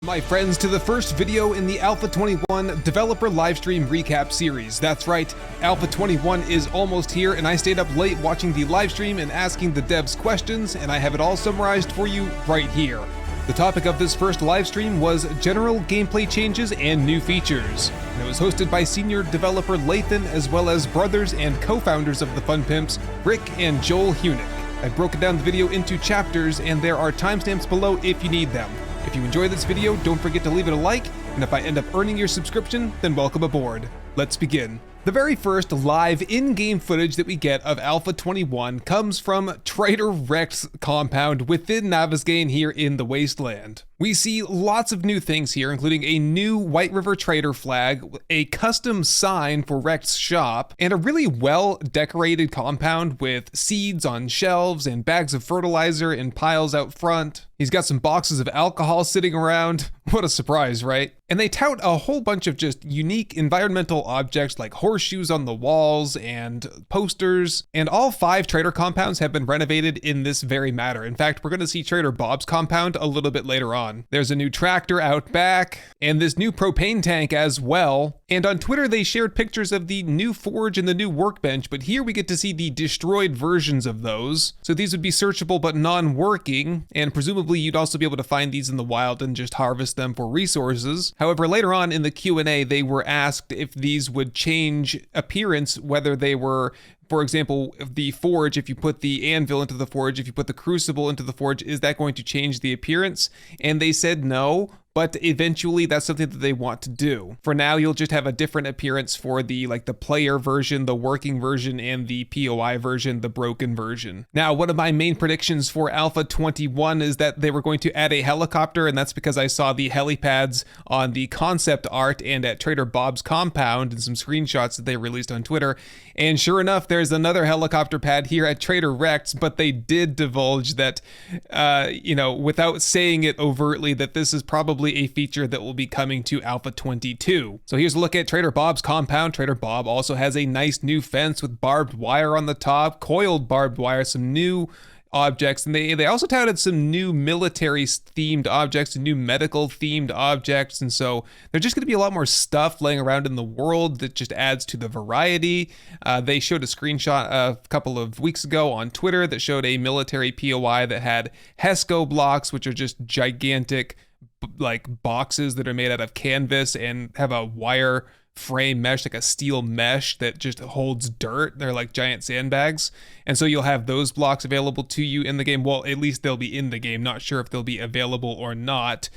My friends, to the first video in the Alpha 21 developer livestream recap series. That's right, Alpha 21 is almost here, and I stayed up late watching the livestream and asking the devs questions, and I have it all summarized for you right here. The topic of this first livestream was general gameplay changes and new features. And it was hosted by senior developer Lathan, as well as brothers and co-founders of the funpimps, Rick and Joel Hunick. I've broken down the video into chapters, and there are timestamps below if you need them. If you enjoyed this video, don't forget to leave it a like, and if I end up earning your subscription, then welcome aboard. Let's begin. The very first live in-game footage that we get of Alpha 21 comes from Trader Rex's compound within Navezgane here in the Wasteland. We see lots of new things here, including a new White River Trader flag, a custom sign for Rex's shop, and a really well-decorated compound with seeds on shelves and bags of fertilizer in piles out front. He's got some boxes of alcohol sitting around. What a surprise, right? And they tout a whole bunch of just unique environmental objects like horseshoes on the walls and posters. And all 5 trader compounds have been renovated in this very matter. In fact, we're going to see Trader Bob's compound a little bit later on. There's a new tractor out back and this new propane tank as well. And on Twitter, they shared pictures of the new forge and the new workbench, but here we get to see the destroyed versions of those. So these would be searchable but non-working, and presumably you'd also be able to find these in the wild and just harvest them for resources. However, later on in the Q&A, they were asked if these would change appearance, whether they were, for example, the forge, if you put the anvil into the forge, if you put the crucible into the forge, is that going to change the appearance? And they said no, but eventually that's something that they want to do. For now, you'll just have a different appearance for the player version, the working version, and the POI version, the broken version. Now, one of my main predictions for Alpha 21 is that they were going to add a helicopter, and that's because I saw the helipads on the concept art and at Trader Bob's compound and some screenshots that they released on Twitter. And sure enough, there's another helicopter pad here at Trader Rex, but they did divulge that, without saying it overtly, that this is probably a feature that will be coming to Alpha 22. So here's a look at Trader Bob's compound. Trader Bob also has a nice new fence with barbed wire on the top, coiled barbed wire, some new objects, and they also touted some new military themed objects and new medical themed objects, and so there's just going to be a lot more stuff laying around in the world that just adds to the variety. They showed a screenshot a couple of weeks ago on Twitter that showed a military POI that had HESCO blocks, which are just gigantic boxes that are made out of canvas and have a wire frame mesh, like a steel mesh that just holds dirt. They're like giant sandbags. And so you'll have those blocks available to you in the game. Well, at least they'll be in the game. Not sure if they'll be available or not.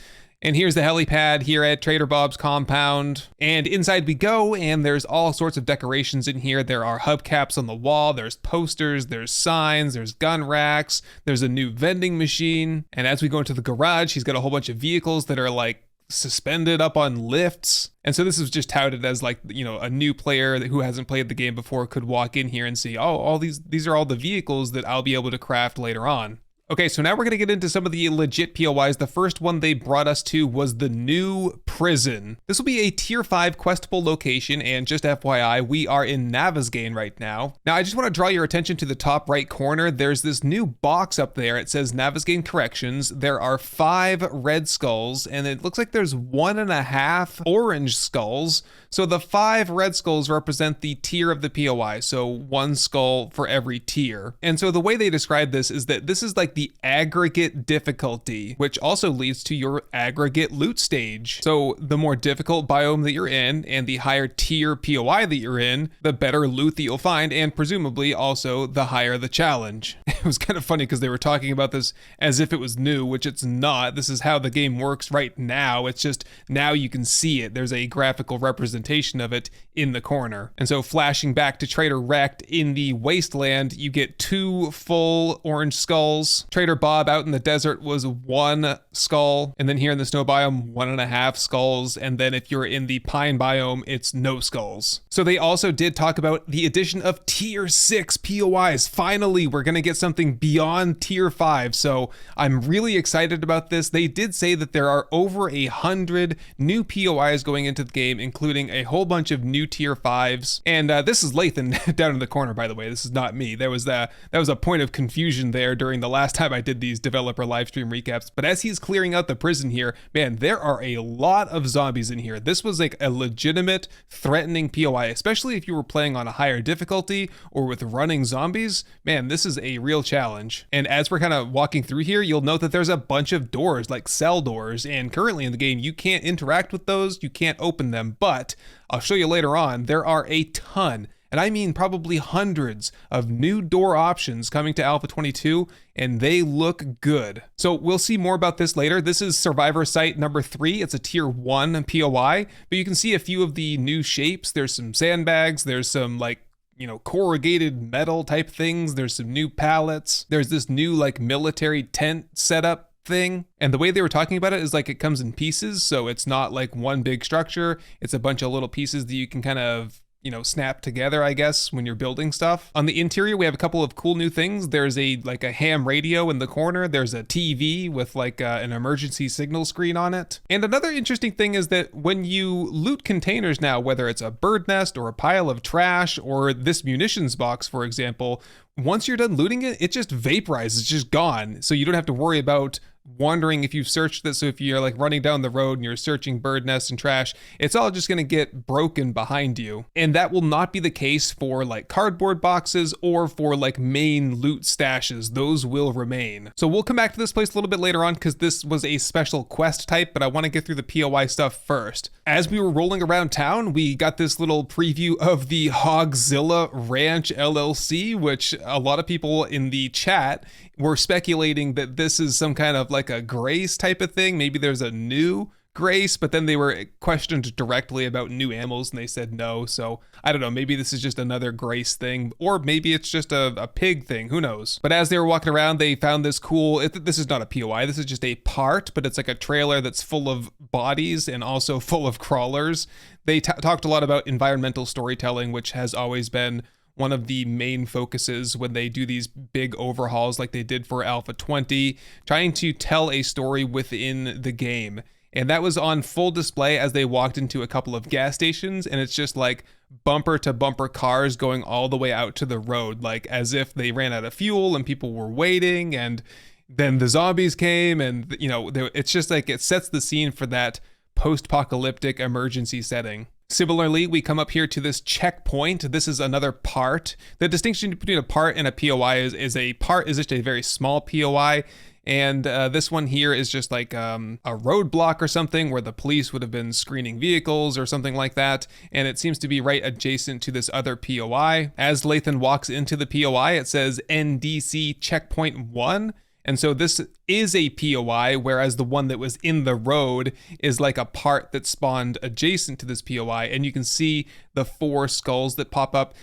And here's the helipad here at Trader Bob's compound. And inside we go, and there's all sorts of decorations in here. There are hubcaps on the wall, there's posters, there's signs, there's gun racks, there's a new vending machine. And as we go into the garage, he's got a whole bunch of vehicles that are suspended up on lifts. And so this is just touted as a new player who hasn't played the game before could walk in here and see, oh, all these are all the vehicles that I'll be able to craft later on. Okay, so now we're going to get into some of the legit POIs. The first one they brought us to was the new prison. This will be a tier 5 questable location, and just FYI, we are in Navezgane right now. Now, I just want to draw your attention to the top right corner. There's this new box up there. It says Navezgane Corrections. There are 5 red skulls, and it looks like there's 1.5 orange skulls. So the 5 red skulls represent the tier of the POI, so 1 skull for every tier. And so the way they describe this is that this is like the aggregate difficulty, which also leads to your aggregate loot stage. So the more difficult biome that you're in and the higher tier POI that you're in, the better loot that you'll find, and presumably also the higher the challenge. It was kind of funny because they were talking about this as if it was new, which it's not. This is how the game works right now. It's just now you can see it. There's a graphical representation of it in the corner. And so flashing back to Trader Rect in the Wasteland, you get 2 full orange skulls. Trader Bob out in the desert was 1 skull, and then here in the snow biome, 1.5 skulls. skulls, and then if you're in the pine biome, it's no skulls. So they also did talk about the addition of tier 6 POIs. Finally, we're gonna get something beyond tier 5, so I'm really excited about this. They did say that there are over 100 new POIs going into the game, including a whole bunch of new tier 5s. And this is Lathan down in the corner, by the way. This is not me. That was a point of confusion there during the last time I did these developer livestream recaps. But as he's clearing out the prison here, man, there are a lot of zombies in here. This was like a legitimate threatening POI, especially if you were playing on a higher difficulty or with running zombies. Man, this is a real challenge. And as we're kind of walking through here, you'll note that there's a bunch of doors, like cell doors, and currently in the game you can't interact with those, you can't open them, but I'll show you later on, there are a ton, and I mean probably hundreds of new door options coming to Alpha 22, and they look good. So we'll see more about this later. This is Survivor Site number 3. It's a tier 1 POI, but you can see a few of the new shapes. There's some sandbags, there's some like, you know, corrugated metal type things. There's some new pallets. There's this new like military tent setup thing. And the way they were talking about it is like it comes in pieces. So it's not like one big structure. It's a bunch of little pieces that you can kind of, you know, snap together, I guess, when you're building stuff. On the interior, we have a couple of cool new things. There's a ham radio in the corner. There's a TV with like an emergency signal screen on it. And another interesting thing is that when you loot containers now, whether it's a bird nest or a pile of trash or this munitions box, for example, once you're done looting it, it just vaporizes, it's just gone. So you don't have to worry about wondering if you've searched this. So if you're like running down the road and you're searching bird nests and trash, it's all just going to get broken behind you. And that will not be the case for like cardboard boxes or for like main loot stashes. Those will remain. So we'll come back to this place a little bit later on because this was a special quest type, but I want to get through the POI stuff first. As we were rolling around town, we got this little preview of the Hogzilla Ranch LLC, which a lot of people in the chat were speculating that this is some kind of like a Grace type of thing. Maybe there's a new Grace, but then they were questioned directly about new animals and they said no. So I don't know, maybe this is just another Grace thing, or maybe it's just a pig thing, who knows. But as they were walking around, they found this cool, this is not a POI, this is just a part, but it's like a trailer that's full of bodies and also full of crawlers. They talked a lot about environmental storytelling, which has always been one of the main focuses when they do these big overhauls like they did for Alpha 20, trying to tell a story within the game. And that was on full display as they walked into a couple of gas stations, and it's just like bumper to bumper cars going all the way out to the road, like as if they ran out of fuel and people were waiting, and then the zombies came, and you know, it's just like it sets the scene for that post-apocalyptic emergency setting. Similarly, we come up here to this checkpoint. This is another part. The distinction between a part and a POI is a part is just a very small POI. And this one here is just like a roadblock or something where the police would have been screening vehicles or something like that. And it seems to be right adjacent to this other POI. As Lathan walks into the POI, it says NDC Checkpoint 1. And so this is a POI, whereas the one that was in the road is like a part that spawned adjacent to this POI. And you can see the 4 skulls that pop up.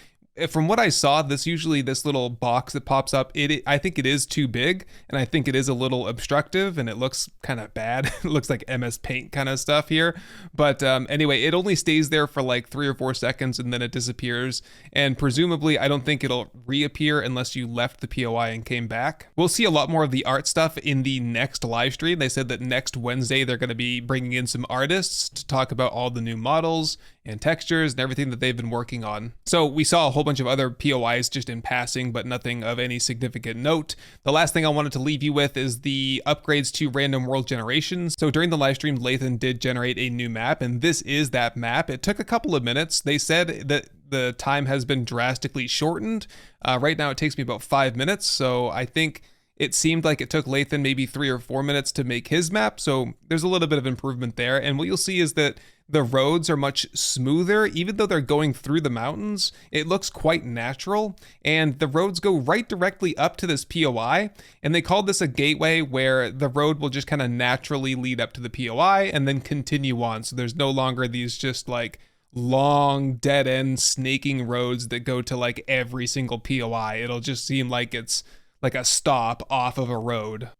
From what I saw, this little box that pops up, I think it is too big, and I think it is a little obstructive, and it looks kind of bad. It looks like MS Paint kind of stuff here. But anyway, it only stays there for like 3 or 4 seconds, and then it disappears. And presumably, I don't think it'll reappear unless you left the POI and came back. We'll see a lot more of the art stuff in the next live stream. They said that next Wednesday, they're going to be bringing in some artists to talk about all the new models and textures and everything that they've been working on. So we saw a whole bunch of other POIs just in passing, but nothing of any significant note. The last thing I wanted to leave you with is the upgrades to random world generations. So during the live stream, Lathan did generate a new map, and this is that map. It took a couple of minutes. They said that the time has been drastically shortened. Right now it takes me about 5 minutes, so I think it seemed like it took Lathan maybe 3 or 4 minutes to make his map, so there's a little bit of improvement there. And what you'll see is that the roads are much smoother. Even though they're going through the mountains, it looks quite natural, and the roads go right directly up to this POI, and they called this a gateway where the road will just kind of naturally lead up to the POI and then continue on. So there's no longer these just like long dead end snaking roads that go to like every single POI. It'll just seem like it's like a stop off of a road.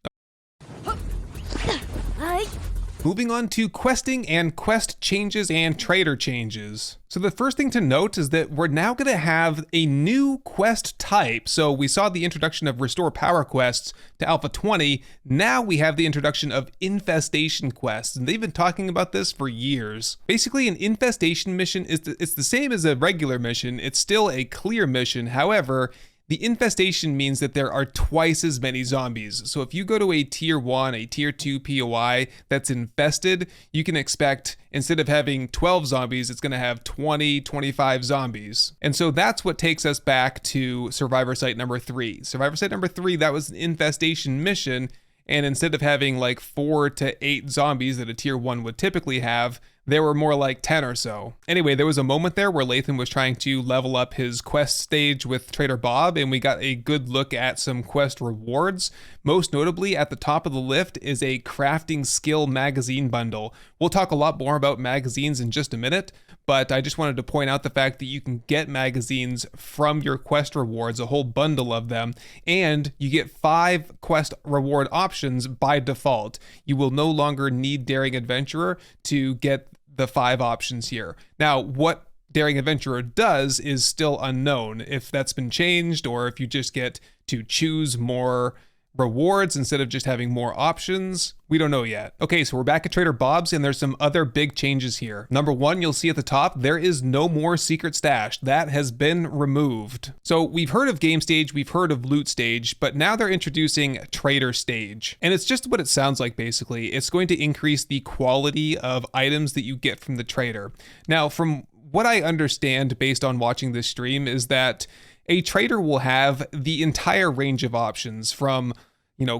Moving on to questing and quest changes and trader changes. So the first thing to note is that we're now going to have a new quest type. So we saw the introduction of Restore Power quests to Alpha 20. Now we have the introduction of Infestation quests, and they've been talking about this for years. Basically, an Infestation mission it's the same as a regular mission. It's still a clear mission. However, the infestation means that there are twice as many zombies. So if you go to a tier 1, a tier 2 POI that's infested, you can expect instead of having 12 zombies, it's going to have 20, 25 zombies. And so that's what takes us back to Survivor Site number 3. Survivor Site number 3, that was an infestation mission. And instead of having like 4 to 8 zombies that a tier 1 would typically have, there were more like 10 or so. Anyway, there was a moment there where Lathan was trying to level up his quest stage with Trader Bob, and we got a good look at some quest rewards. Most notably, at the top of the list is a crafting skill magazine bundle. We'll talk a lot more about magazines in just a minute, but I just wanted to point out the fact that you can get magazines from your quest rewards, a whole bundle of them, and you get 5 quest reward options by default. You will no longer need Daring Adventurer to get the 5 options here. Now, what Daring Adventurer does is still unknown. If that's been changed, or if you just get to choose more rewards instead of just having more options, we don't know yet. Okay, so we're back at Trader Bob's, and there's some other big changes here. Number 1, you'll see at the top, there is no more secret stash. That has been removed. So we've heard of game stage, we've heard of loot stage, but now they're introducing trader stage. And it's just what it sounds like, basically. It's going to increase the quality of items that you get from the trader. Now, from what I understand based on watching this stream is that a trader will have the entire range of options from,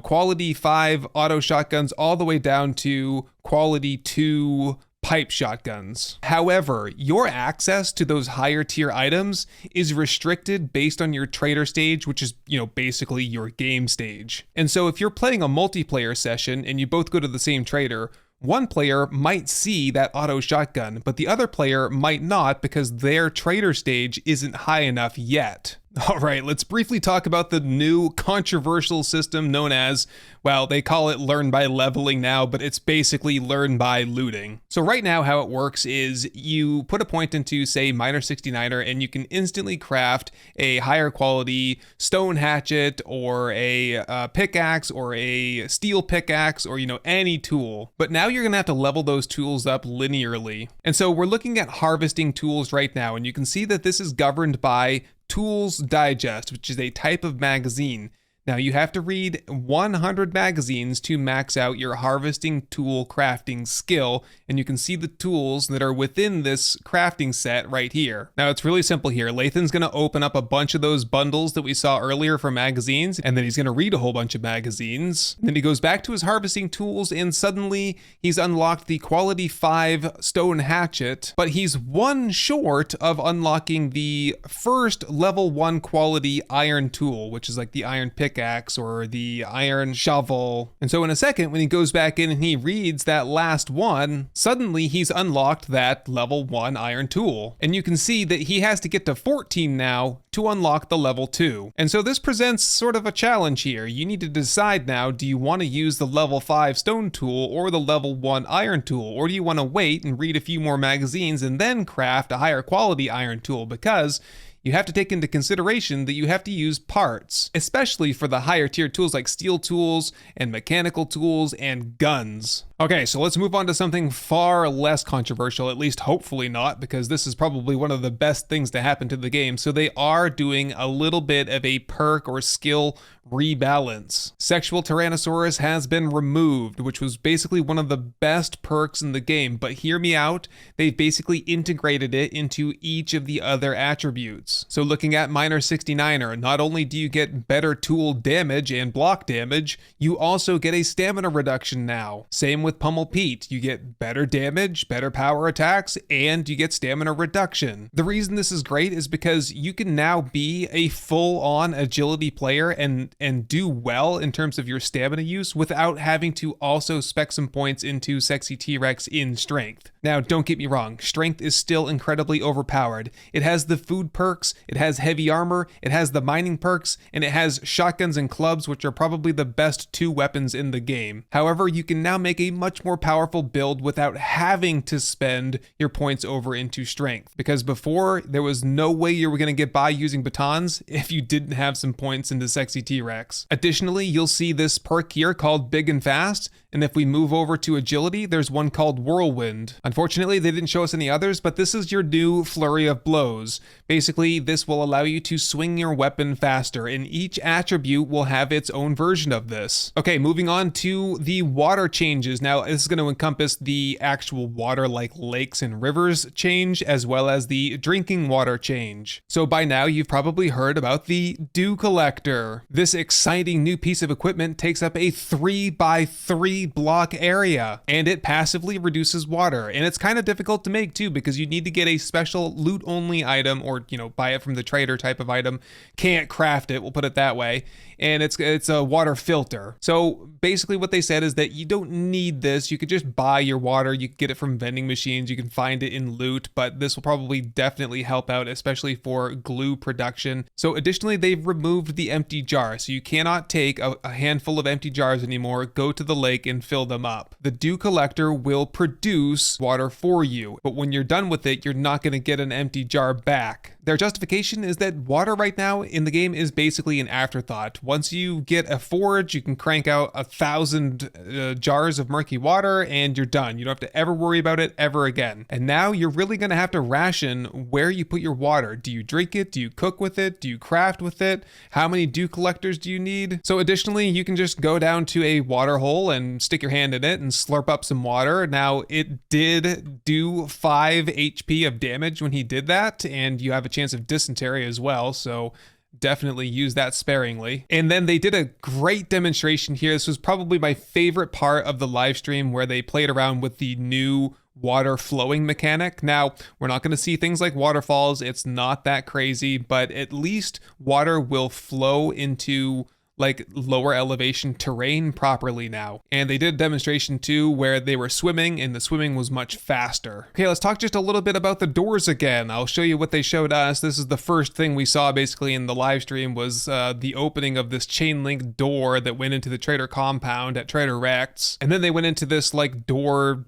quality 5 auto shotguns all the way down to quality 2 pipe shotguns. However, your access to those higher tier items is restricted based on your trader stage, which is, basically your game stage. And so if you're playing a multiplayer session and you both go to the same trader, one player might see that auto shotgun, but the other player might not because their trader stage isn't high enough yet. All right, let's briefly talk about the new controversial system known as, well, they call it learn by leveling now, but it's basically learn by looting. So right now how it works is you put a point into, say, Miner 69er, and you can instantly craft a higher quality stone hatchet or a pickaxe or a steel pickaxe or, any tool. But now you're gonna have to level those tools up linearly. And so we're looking at harvesting tools right now, and you can see that this is governed by Tools Digest, which is a type of magazine. Now you have to read 100 magazines to max out your harvesting tool crafting skill, and you can see the tools that are within this crafting set right here. Now it's really simple here. Lathan's gonna open up a bunch of those bundles that we saw earlier for magazines, and then he's gonna read a whole bunch of magazines. Then he goes back to his harvesting tools, and suddenly he's unlocked the quality 5 stone hatchet, but he's one short of unlocking the first level 1 quality iron tool, which is like the iron pickaxe or the iron shovel. And so in a second, when he goes back in and he reads that last one, suddenly he's unlocked that level 1 iron tool. And you can see that he has to get to 14 now to unlock the level 2. And so this presents sort of a challenge here. You need to decide now, do you want to use the level 5 stone tool or the level 1 iron tool? Or do you want to wait and read a few more magazines and then craft a higher quality iron tool? Because you have to take into consideration that you have to use parts, especially for the higher tier tools like steel tools and mechanical tools and guns. Okay, so let's move on to something far less controversial, at least hopefully not, because this is probably one of the best things to happen to the game. So they are doing a little bit of a perk or skill rebalance. Sexual Tyrannosaurus has been removed, which was basically one of the best perks in the game, but hear me out, they've basically integrated it into each of the other attributes. So looking at Miner 69er, not only do you get better tool damage and block damage, you also get a stamina reduction now. Same with Pummel Pete, you get better damage, better power attacks, and you get stamina reduction. The reason this is great is because you can now be a full-on agility player and do well in terms of your stamina use without having to also spec some points into Sexy T-Rex in strength. Now, don't get me wrong, strength is still incredibly overpowered. It has the food perks, it has heavy armor, it has the mining perks, and it has shotguns and clubs, which are probably the best 2 weapons in the game. However, you can now make a much more powerful build without having to spend your points over into strength. Because before, there was no way you were going to get by using batons if you didn't have some points into Sexy T-Rex. Additionally, you'll see this perk here called Big and Fast, and if we move over to agility, there's one called Whirlwind. Unfortunately, they didn't show us any others, but this is your new Flurry of Blows. Basically, this will allow you to swing your weapon faster, and each attribute will have its own version of this. Okay, moving on to the water changes. Now, this is going to encompass the actual water like lakes and rivers change, as well as the drinking water change. So by now, you've probably heard about the Dew Collector. This exciting new piece of equipment takes up a 3x3 block area, and it passively reduces water. And it's kind of difficult to make too, because you need to get a special loot only item, or buy it from the trader type of item. Can't craft it, we'll put it that way. And it's a water filter. So basically what they said is that you don't need this. You could just buy your water. You can get it from vending machines. You can find it in loot, but this will probably definitely help out, especially for glue production. So additionally, they've removed the empty jar. So you cannot take a handful of empty jars anymore, go to the lake and fill them up. The Dew Collector will produce water for you, but when you're done with it, you're not going to get an empty jar back. Their justification is that water right now in the game is basically an afterthought. Once you get a forge, you can crank out 1,000 jars of murky water and you're done. You don't have to ever worry about it ever again. And now you're really going to have to ration where you put your water. Do you drink it? Do you cook with it? Do you craft with it? How many Dew Collectors do you need? So additionally, you can just go down to a water hole and stick your hand in it and slurp up some water. Now, it did do 5 HP of damage when he did that, and you have a chance of dysentery as well, so definitely use that sparingly. And then they did a great demonstration here. This was probably my favorite part of the live stream, where they played around with the new water flowing mechanic. Now, we're not going to see things like waterfalls. It's not that crazy, but at least water will flow into like lower elevation terrain properly now. And they did a demonstration too where they were swimming, and the swimming was much faster. Okay, let's talk just a little bit about the doors again. I'll show you what they showed us. This is the first thing we saw basically in the live stream, was the opening of this chain link door that went into the trader compound at Trader Rex. And then they went into this like door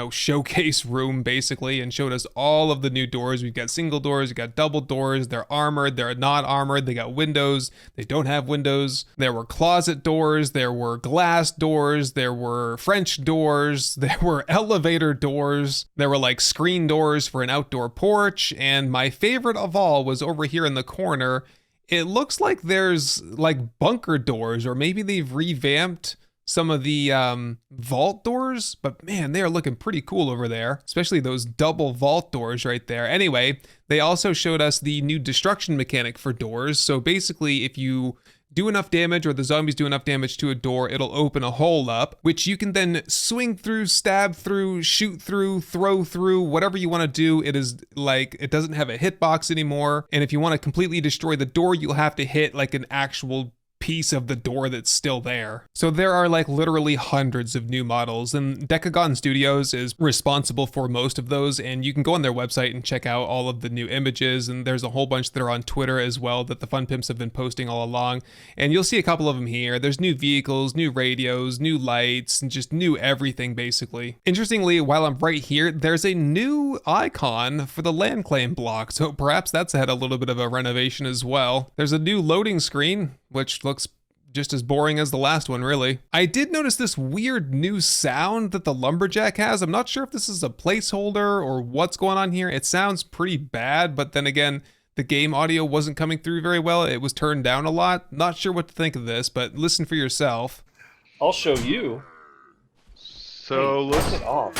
showcase room basically, and showed us all of the new doors. We've got single doors, we've got double doors, they're armored, they're not armored, they got windows, they don't have windows. There were closet doors, there were glass doors, there were French doors, there were elevator doors, there were like screen doors for an outdoor porch, and my favorite of all was over here in the corner. It looks like there's like bunker doors, or maybe they've revamped some of the vault doors, but man, they are looking pretty cool over there, especially those double vault doors right there. Anyway, they also showed us the new destruction mechanic for doors. So basically, if you do enough damage, or the zombies do enough damage to a door, it'll open a hole up, which you can then swing through, stab through, shoot through, throw through, whatever you want to do. It is like, it doesn't have a hitbox anymore. And if you want to completely destroy the door, you'll have to hit like an actual piece of the door that's still there. So there are like literally hundreds of new models, and Decagon Studios is responsible for most of those, and you can go on their website and check out all of the new images, and there's a whole bunch that are on Twitter as well that the funpimps have been posting all along, and you'll see a couple of them here. There's new vehicles, new radios, new lights, and just new everything basically. Interestingly, while I'm right here, there's a new icon for the land claim block, so perhaps that's had a little bit of a renovation as well. There's a new loading screen, which looks just as boring as the last one, really. I did notice this weird new sound that the lumberjack has. I'm not sure if this is a placeholder or what's going on here. It sounds pretty bad, but then again, the game audio wasn't coming through very well. It was turned down a lot. Not sure what to think of this, but listen for yourself. I'll show you. So let's it off.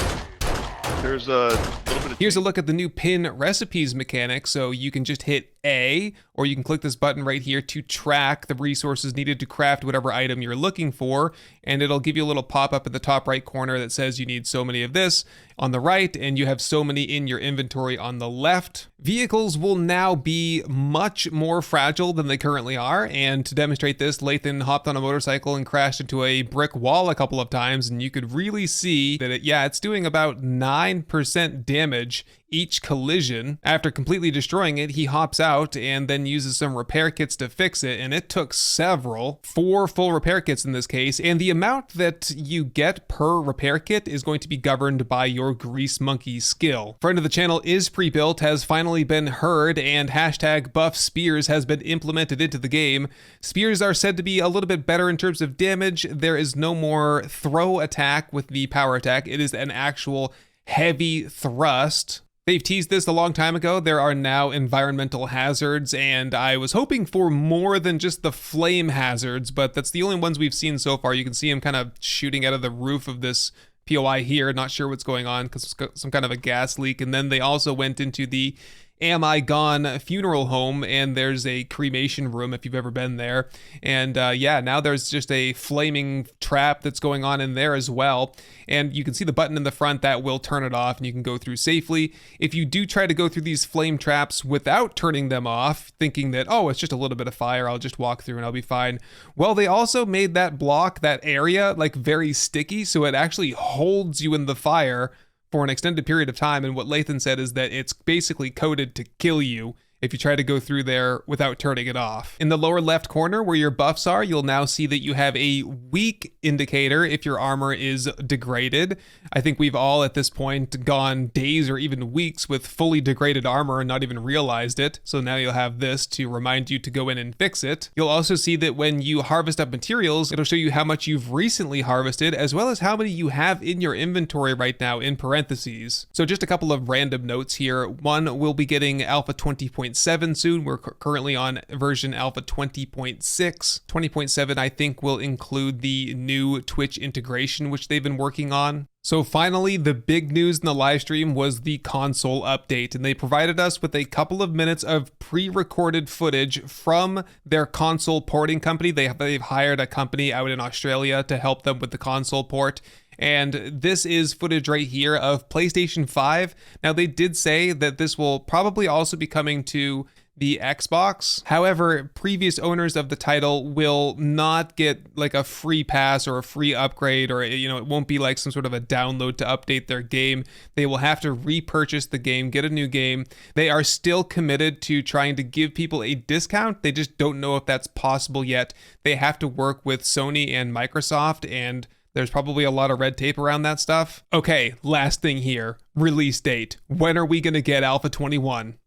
There's a little bit of Here's a look at the new pin recipes mechanic. So you can just hit A, or you can click this button right here to track the resources needed to craft whatever item you're looking for, and it'll give you a little pop-up in the top right corner that says you need so many of this on the right, and you have so many in your inventory on the left. Vehicles will now be much more fragile than they currently are, and to demonstrate this, Lathan hopped on a motorcycle and crashed into a brick wall a couple of times, and you could really see that it's doing about 9% damage each collision. After completely destroying it, he hops out out and then uses some repair kits to fix it, and it took several, 4 full repair kits in this case, and the amount that you get per repair kit is going to be governed by your Grease Monkey skill. Friend of the channel is pre-built, has finally been heard, and hashtag buff spears has been implemented into the game. Spears are said to be a little bit better in terms of damage. There is no more throw attack with the power attack. It is an actual heavy thrust. They've teased this a long time ago. There are now environmental hazards, and I was hoping for more than just the flame hazards, but that's the only ones we've seen so far. You can see him kind of shooting out of the roof of this POI here. Not sure what's going on because it's got some kind of a gas leak. And then they also went into the Am I Gone funeral home, and there's a cremation room if you've ever been there. And yeah, now there's just a flaming trap that's going on in there as well. And you can see the button in the front that will turn it off, and you can go through safely. If you do try to go through these flame traps without turning them off, thinking that, oh, it's just a little bit of fire, I'll just walk through and I'll be fine. Well, they also made that block, that area, like very sticky, so it actually holds you in the fire for an extended period of time, and what Lathan said is that it's basically coded to kill you if you try to go through there without turning it off. In the lower left corner where your buffs are, you'll now see that you have a weak indicator if your armor is degraded. I think we've all at this point gone days or even weeks with fully degraded armor and not even realized it. So now you'll have this to remind you to go in and fix it. You'll also see that when you harvest up materials, it'll show you how much you've recently harvested, as well as how many you have in your inventory right now in parentheses. So just a couple of random notes here. One, we'll be getting Alpha 20.7 soon. We're currently on version Alpha 20.6. 20.7, I think, will include the new Twitch integration, which they've been working on. So finally, the big news in the live stream was the console update, and they provided us with a couple of minutes of pre-recorded footage from their console porting company. They've hired a company out in Australia to help them with the console port. And this is footage right here of PlayStation 5. Now, they did say that this will probably also be coming to the Xbox. However, previous owners of the title will not get like a free pass or a free upgrade, or, you know, it won't be like some sort of a download to update their game. They will have to repurchase the game, get a new game. They are still committed to trying to give people a discount. They just don't know if that's possible yet. They have to work with Sony and Microsoft, and there's probably a lot of red tape around that stuff. Okay, last thing here. Release date. When are we going to get Alpha 21?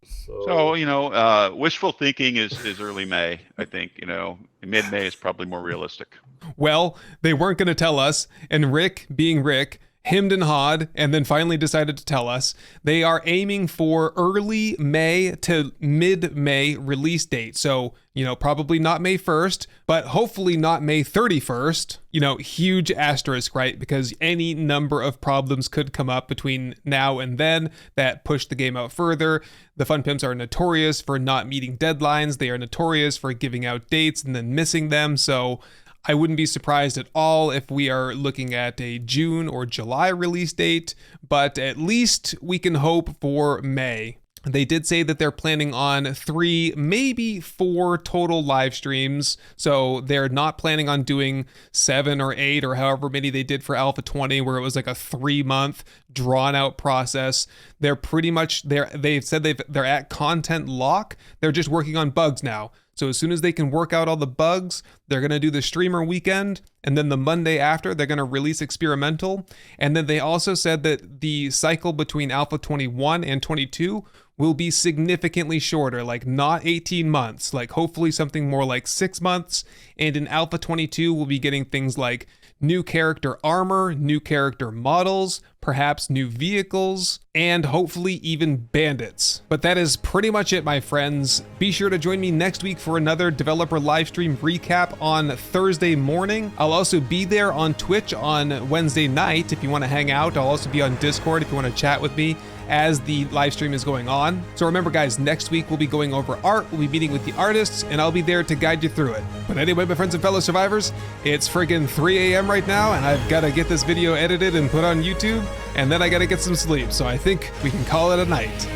So, you know, wishful thinking is early May, I think. You know, mid-May is probably more realistic. Well, they weren't going to tell us, and Rick, being Rick, hemmed and hawed, and then finally decided to tell us. They are aiming for early May to mid-May release date. So, you know, probably not May 1st, but hopefully not May 31st. You know, huge asterisk, right? Because any number of problems could come up between now and then that push the game out further. The funpimps are notorious for not meeting deadlines. They are notorious for giving out dates and then missing them. So I wouldn't be surprised at all if we are looking at a June or July release date, but at least we can hope for May. They did say that they're planning on 3, maybe 4 total live streams. So they're not planning on doing 7 or 8 or however many they did for Alpha 20, where it was like a 3-month drawn out process. They're pretty much there. They've said they're at content lock. They're just working on bugs now. So as soon as they can work out all the bugs, they're going to do the streamer weekend. And then the Monday after, they're going to release experimental. And then they also said that the cycle between Alpha 21 and 22 will be significantly shorter, like not 18 months, like hopefully something more like 6 months. And in Alpha 22, we'll be getting things like new character armor, new character models, perhaps new vehicles, and hopefully even bandits. But that is pretty much it, my friends. Be sure to join me next week for another developer livestream recap on Thursday morning. I'll also be there on Twitch on Wednesday night if you want to hang out. I'll also be on Discord if you want to chat with me as the live stream is going on. So remember, guys, next week we'll be going over art, we'll be meeting with the artists, and I'll be there to guide you through it. But anyway, my friends and fellow survivors, it's friggin' 3 a.m. right now, and I've got to get this video edited and put on YouTube, and then I got to get some sleep. So I think we can call it a night.